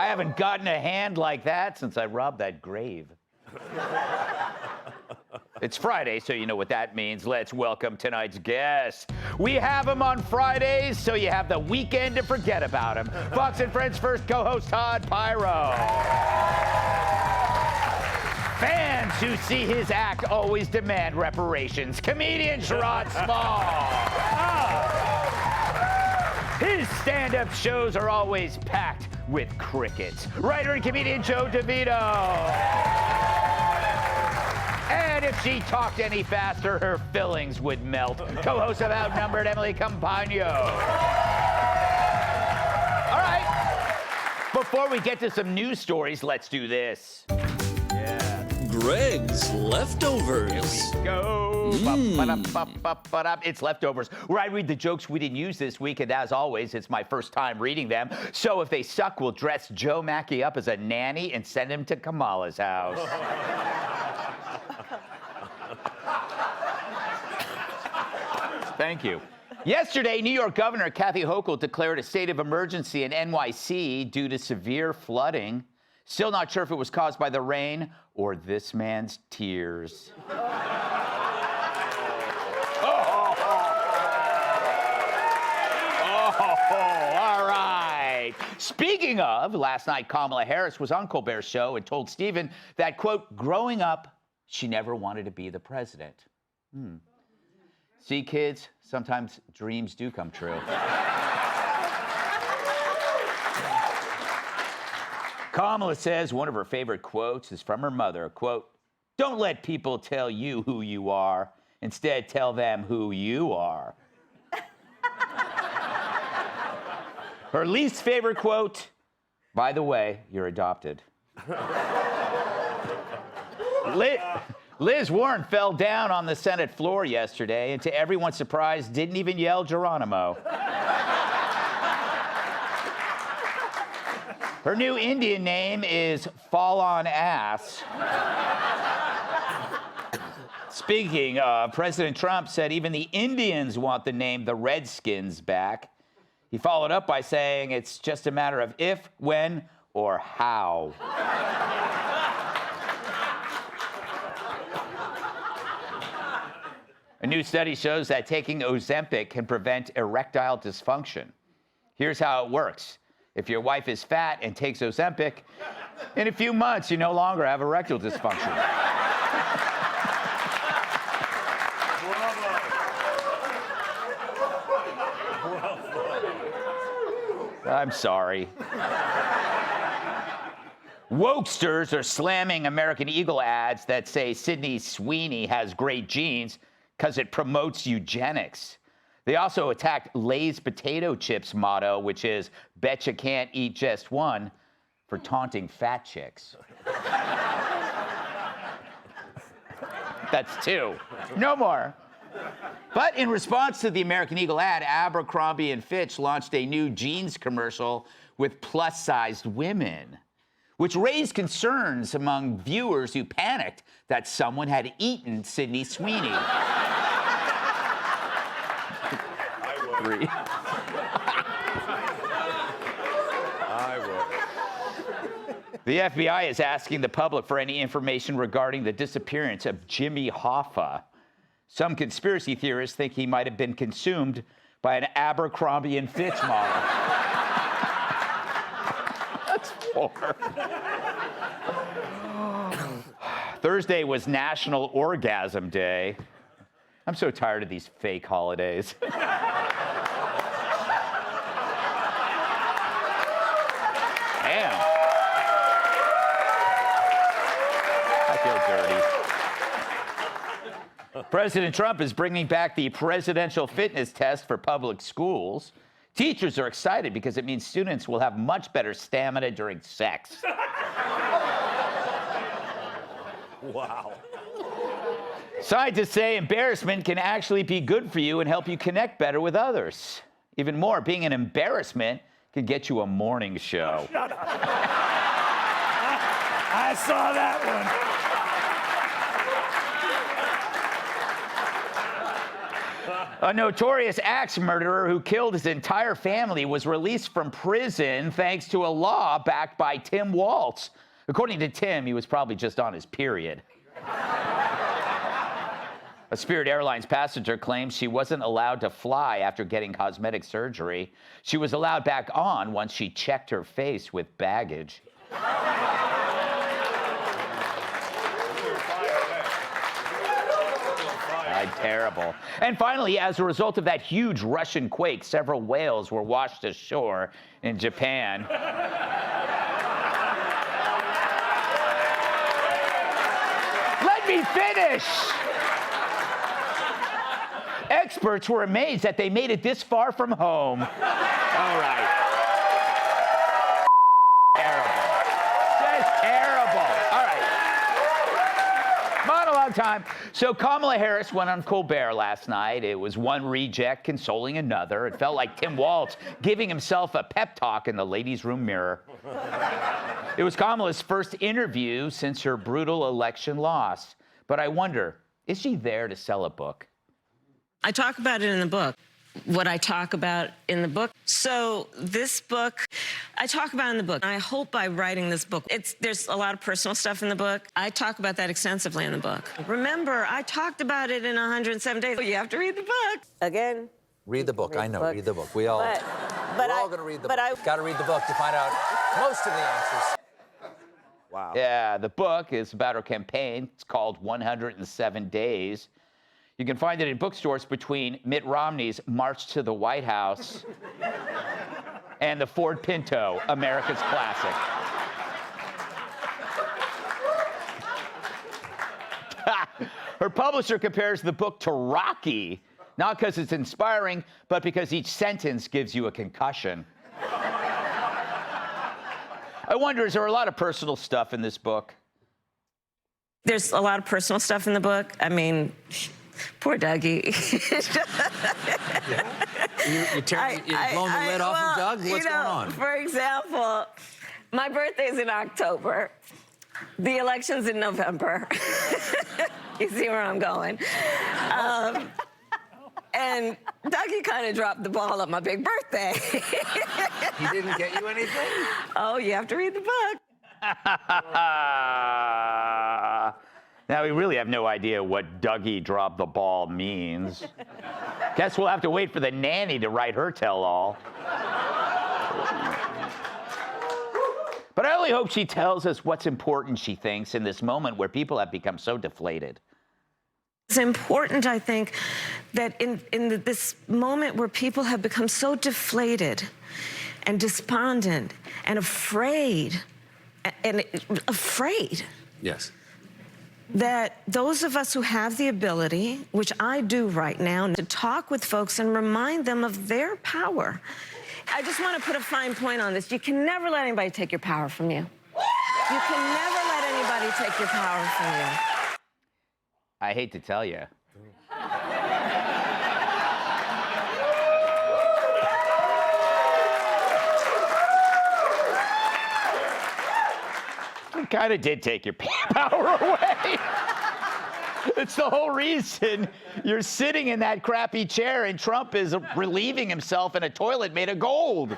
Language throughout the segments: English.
I haven't gotten a hand like that since I robbed that grave. It's Friday, so you know what that means. Let's welcome tonight's guest. We have him on Fridays, so you have the weekend to forget about him. Fox and Friends first co-host Todd Pyro. Fans who see his act always demand reparations. Comedian Sherrod Small. His stand-up shows are always packed with crickets. Writer and comedian Joe DeVito. And if she talked any faster, her fillings would melt. Co-host of Outnumbered, Emily Campagno. All right. Before we get to some news stories, let's do this. Greg's Leftovers. Here we go. It's Leftovers, where I read the jokes we didn't use this week, and as always, it's my first time reading them. So if they suck, we'll dress Joe Mackey up as a nanny and send him to Kamala's house. Thank you. Yesterday, New York Governor Kathy Hochul declared a state of emergency in NYC due to severe flooding. Still not sure if it was caused by the rain or this man's tears. All right. Speaking of, last night Kamala Harris was on Colbert's show and told Stephen that, quote, growing up, she never wanted to be the president. See, kids, sometimes dreams do come true. Kamala says one of her favorite quotes is from her mother, quote, don't let people tell you who you are. Instead, tell them who you are. Her least favorite quote, by the way, you're adopted. Liz Warren fell down on the Senate floor yesterday, and to everyone's surprise, didn't even yell Geronimo. Her new Indian name is Fallon Ass. Speaking of, President Trump said even the Indians want the name the Redskins back. He followed up by saying it's just a matter of if, when, or how. A new study shows that taking Ozempic can prevent erectile dysfunction. Here's how it works. If your wife is fat and takes Ozempic, in a few months, you no longer have erectile dysfunction. I'm sorry. Wokesters are slamming American Eagle ads that say Sydney Sweeney has great genes because it promotes eugenics. They also attacked Lay's potato chips motto, which is, bet you can't eat just one, for taunting fat chicks. That's two. No more. But in response to the American Eagle ad, Abercrombie and Fitch launched a new jeans commercial with plus-sized women, which raised concerns among viewers who panicked that someone had eaten Sydney Sweeney. I would. The FBI is asking the public for any information regarding the disappearance of Jimmy Hoffa. Some conspiracy theorists think he might have been consumed by an Abercrombie and Fitch model. That's four. Thursday was National Orgasm Day. I'm so tired of these fake holidays. Damn. I feel dirty. President Trump is bringing back the presidential fitness test for public schools. Teachers are excited because it means students will have much better stamina during sex. Wow. Scientists say embarrassment can actually be good for you and help you connect better with others. Even more, being an embarrassment can get you a morning show. Shut up. I saw that one. A notorious axe murderer who killed his entire family was released from prison thanks to a law backed by Tim Waltz. According to Tim, he was probably just on his period. A Spirit Airlines passenger claims she wasn't allowed to fly after getting cosmetic surgery. She was allowed back on once she checked her face with baggage. Terrible. And finally, as a result of that huge Russian quake, several whales were washed ashore in Japan. Let me finish! Experts were amazed that they made it this far from home. All right. Terrible. Just terrible. All right. Monologue time. So Kamala Harris went on Colbert last night. It was one reject consoling another. It felt like Tim Waltz giving himself a pep talk in the ladies' room mirror. It was Kamala's first interview since her brutal election loss. But I wonder, is she there to sell a book? I talk about it in the book. What I talk about in the book. So this book, I talk about in the book. I hope by writing this book, there's a lot of personal stuff in the book. I talk about that extensively in the book. Remember, I talked about it in 107 days. You have to read the book. Again. Read the book. I know. Read the book. We're all going to read the book. Got to read the book to find out most of the answers. Wow. Yeah, the book is about her campaign. It's called 107 Days. You can find it in bookstores between Mitt Romney's March to the White House and the Ford Pinto, America's classic. Her publisher compares the book to Rocky, not because it's inspiring, but because each sentence gives you a concussion. I wonder, is there a lot of personal stuff in this book? There's a lot of personal stuff in the book. I mean, poor Dougie. You're blowing the lid off of Doug? What's going on? For example, my birthday's in October. The election's in November. You see where I'm going. And Dougie kind of dropped the ball on my big birthday. He didn't get you anything? Oh, you have to read the book. Now, we really have no idea what Dougie dropped the ball means. Guess we'll have to wait for the nanny to write her tell-all. But I only hope she tells us what's important, she thinks, in this moment where people have become so deflated. It's important, I think, that in this moment where people have become so deflated and despondent and afraid, Yes. that those of us who have the ability, which I do right now, to talk with folks and remind them of their power. I just want to put a fine point on this. You can never let anybody take your power from you. You can never let anybody take your power from you. I hate to tell you. You kind of did take your power away. It's the whole reason you're sitting in that crappy chair and Trump is relieving himself in a toilet made of gold.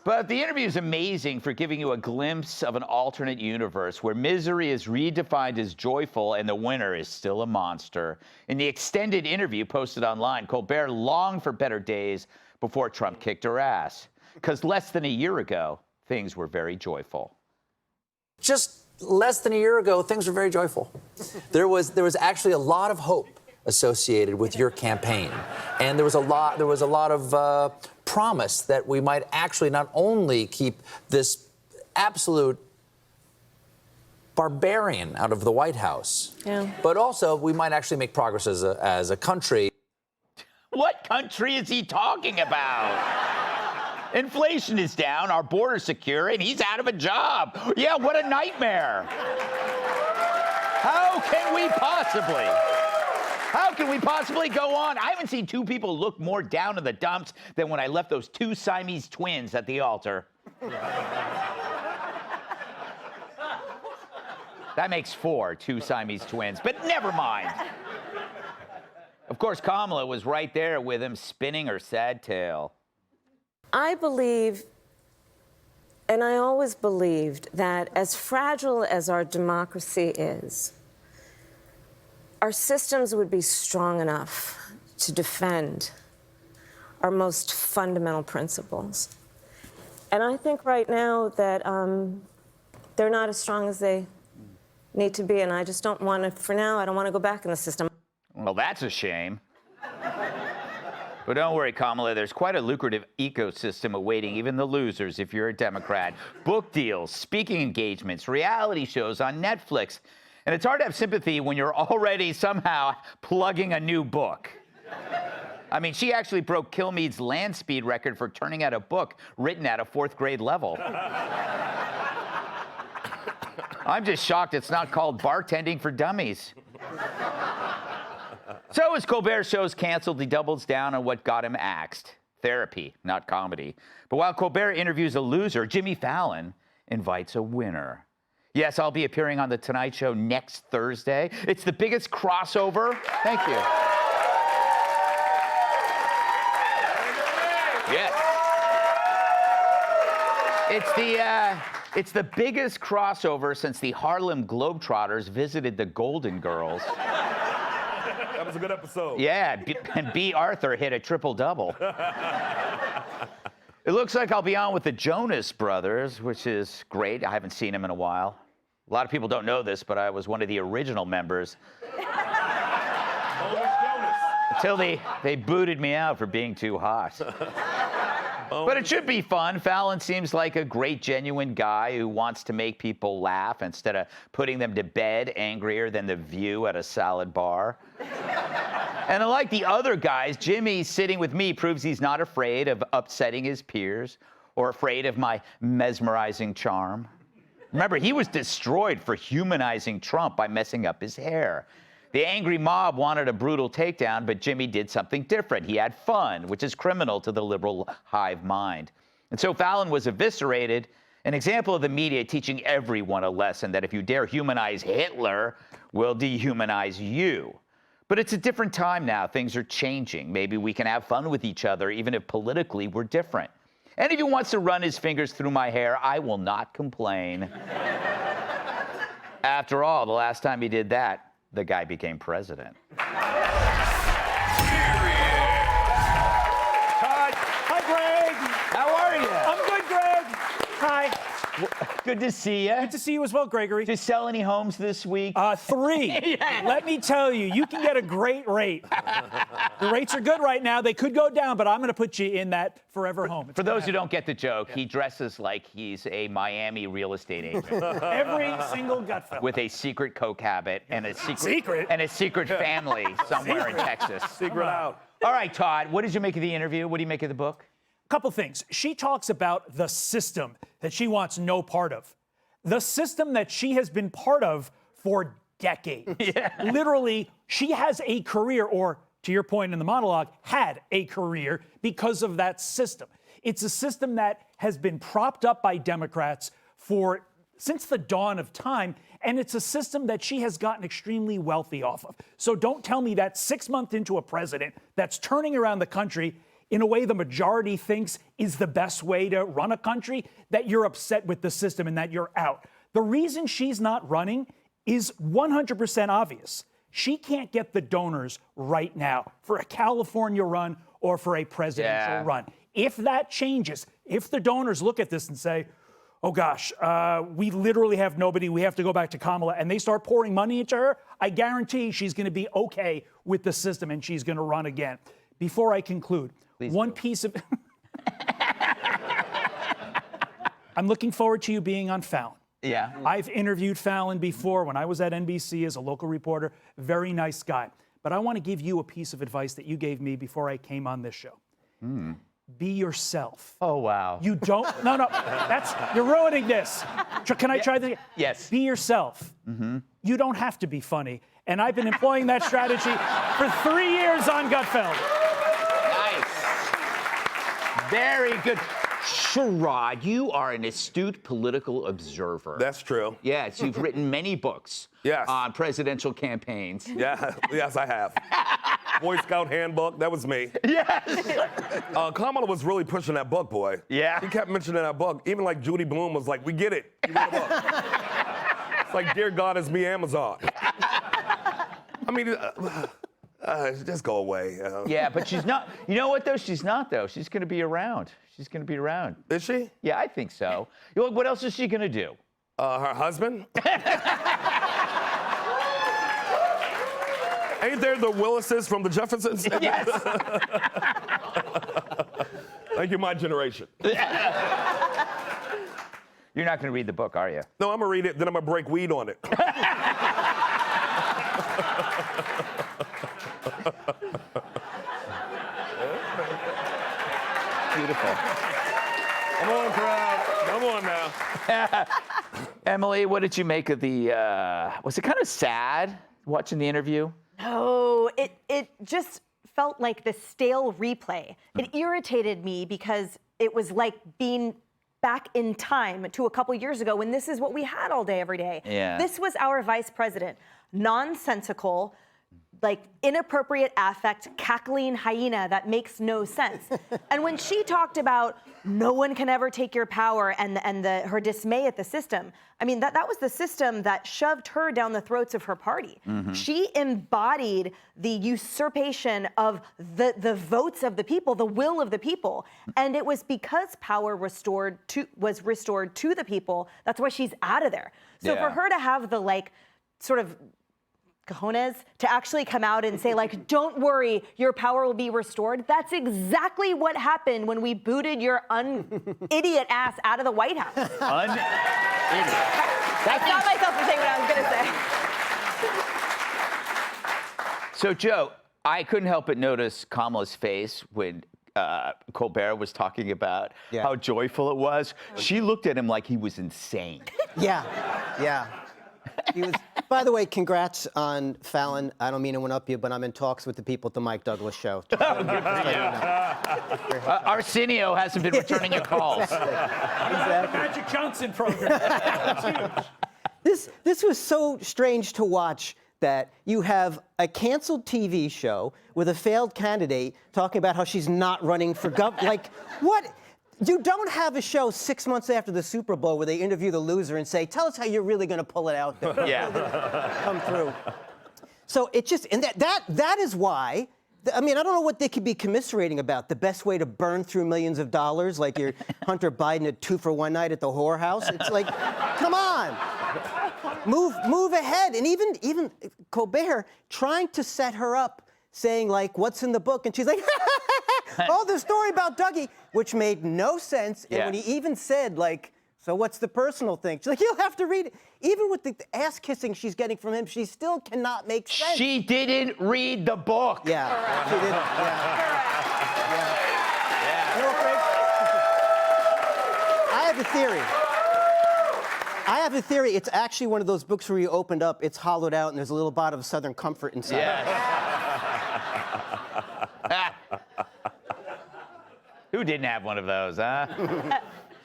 But the interview is amazing for giving you a glimpse of an alternate universe where misery is redefined as joyful and the winner is still a monster. In the extended interview posted online, Colbert longed for better days before Trump kicked her ass. Because less than a year ago, things were very joyful. Just less than a year ago, things were very joyful. There was actually a lot of hope associated with your campaign, and there was a lot of promise that we might actually not only keep this absolute barbarian out of the White House, but also we might actually make progress as a country. What country is he talking about? Inflation is down, our border's secure, and he's out of a job. Yeah, what a nightmare. How can we possibly go on? I haven't seen two people look more down in the dumps than when I left those two Siamese twins at the altar. That makes 4, 2 Siamese twins, but never mind. Of course, Kamala was right there with him, spinning her sad tale. I believe, and I always believed, that as fragile as our democracy is, our systems would be strong enough to defend our most fundamental principles. And I think right now that they're not as strong as they need to be, and I just don't want to, for now, I don't want to go back in the system. Well, that's a shame. But don't worry, Kamala, there's quite a lucrative ecosystem awaiting even the losers if you're a Democrat. Book deals, speaking engagements, reality shows on Netflix. And it's hard to have sympathy when you're already somehow plugging a new book. I mean, she actually broke Kilmeade's land speed record for turning out a book written at a 4th grade level. I'm just shocked it's not called Bartending for Dummies. So as Colbert's show's canceled, he doubles down on what got him axed. Therapy, not comedy. But while Colbert interviews a loser, Jimmy Fallon invites a winner. Yes, I'll be appearing on The Tonight Show next Thursday. It's the biggest crossover. Thank you. Yes. It's the biggest crossover since the Harlem Globetrotters visited the Golden Girls. That was a good episode. Yeah, and B. Arthur hit a triple-double. It looks like I'll be on with the Jonas Brothers, which is great. I haven't seen them in a while. A lot of people don't know this, but I was one of the original members. Until they booted me out for being too hot. But it should be fun. Fallon seems like a great, genuine guy who wants to make people laugh instead of putting them to bed angrier than the view at a salad bar. And unlike the other guys, Jimmy sitting with me proves he's not afraid of upsetting his peers or afraid of my mesmerizing charm. Remember, he was destroyed for humanizing Trump by messing up his hair. The angry mob wanted a brutal takedown, but Jimmy did something different. He had fun, which is criminal to the liberal hive mind. And so Fallon was eviscerated, an example of the media teaching everyone a lesson that if you dare humanize Hitler, we'll dehumanize you. But it's a different time now. Things are changing. Maybe we can have fun with each other, even if politically we're different. And if he wants to run his fingers through my hair, I will not complain. After all, the last time he did that, the guy became president. Hi, Greg. How are you? I'm good, Greg. Hi. Good to see you. Good to see you as well, Gregory. Did you sell any homes this week? 3. Let me tell you, you can get a great rate. The rates are good right now. They could go down, but I'm going to put you in that forever home. For those who don't get the joke, he dresses like he's a Miami real estate agent. Every single Gutfeld. With a secret coke habit and a Secret? and a secret family somewhere in Texas. Secret out. All right, Todd, what did you make of the interview? What do you make of the book? Couple things. She talks about the system that she wants no part of. The system that she has been part of for decades. Yeah. Literally, she has a career, or to your point in the monologue, had a career because of that system. It's a system that has been propped up by Democrats since the dawn of time, and it's a system that she has gotten extremely wealthy off of. So don't tell me that 6 months into a president that's turning around the country in a way the majority thinks is the best way to run a country, that you're upset with the system and that you're out. The reason she's not running is 100% obvious. She can't get the donors right now for a California run or for a presidential run. If that changes, if the donors look at this and say, oh gosh, we literally have nobody, we have to go back to Kamala, and they start pouring money into her, I guarantee she's going to be okay with the system and she's going to run again. Before I conclude, one piece of... I'm looking forward to you being on Fallon. Yeah. I've interviewed Fallon before when I was at NBC as a local reporter. Very nice guy. But I want to give you a piece of advice that you gave me before I came on this show. Be yourself. Oh, wow. You don't... No, you're ruining this. Can I try this? Yes. Be yourself. You don't have to be funny. And I've been employing that strategy for 3 years on Gutfeld. Nice. Very good. Sherrod, you are an astute political observer. That's true. Yes, you've written many books Yes. on presidential campaigns. Yeah, yes, I have. Boy Scout Handbook, that was me. Yes. Kamala was really pushing that book, boy. Yeah. He kept mentioning that book. Even like Judy Blume was like, we get it. You read the book. It's like, dear God, it's me, Amazon. I mean, just go away. Yeah, but she's not. You know what, though? She's not, though. She's going to be around. She's going to be around. Is she? Yeah, I think so. You know, what else is she going to do? Her husband? Ain't there the Willises from the Jeffersons? Yes. Thank you, my generation. You're not going to read the book, are you? No, I'm going to read it, then I'm going to break weed on it. Beautiful. Come on, crowd. Come on now. Emily, what did you make of the, was it kind of sad watching the interview? No, it just felt like the stale replay. It irritated me because it was like being back in time to a couple years ago when this is what we had all day, every day. Yeah. This was our vice president. Nonsensical, like inappropriate affect, cackling hyena that makes no sense. And when she talked about no one can ever take your power and her dismay at the system, I mean, that was the system that shoved her down the throats of her party. Mm-hmm. She embodied the usurpation of the votes of the people, the will of the people. And it was because power was restored to the people, that's why she's out of there. So Yeah. for her to have the like sort of cojones to actually come out and say, like, don't worry, your power will be restored. That's exactly what happened when we booted your idiot ass out of the White House. Idiot. I stopped myself from saying what I was going to say. So, Joe, I couldn't help but notice Kamala's face when Colbert was talking about how joyful it was. She looked at him like he was insane. Yeah. He was. By the way, congrats on Fallon. I don't mean to one-up you, but I'm in talks with the people at the Mike Douglas show. Arsenio hasn't been returning your calls. Exactly. Magic Johnson program. That's huge. This was so strange to watch that you have a canceled TV show with a failed candidate talking about how she's not running for governor. Like, what? You don't have a show 6 months after the Super Bowl where they interview the loser and say, tell us how you're really going to pull it out there. Yeah. Come through. So it just, and that is why, I mean, I don't know what they could be commiserating about. The best way to burn through millions of dollars, like your Hunter Biden at 2 for 1 night at the whorehouse. It's like, come on. Move ahead. And even Colbert trying to set her up, saying like, what's in the book? And she's like, oh, the story about Dougie, which made no sense. And when he even said like, so what's the personal thing? She's like, you'll have to read it. Even with the ass kissing she's getting from him, she still cannot make sense. She didn't read the book. Yeah, she didn't. Yeah. You know what, Greg? I have a theory. It's actually one of those books where you opened up, it's hollowed out, and there's a little bottle of Southern Comfort inside. Yes. Who didn't have one of those, huh?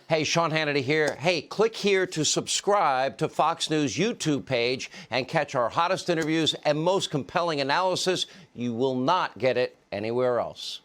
Hey, Sean Hannity here. Hey, click here to subscribe to Fox News YouTube page and catch our hottest interviews and most compelling analysis. You will not get it anywhere else.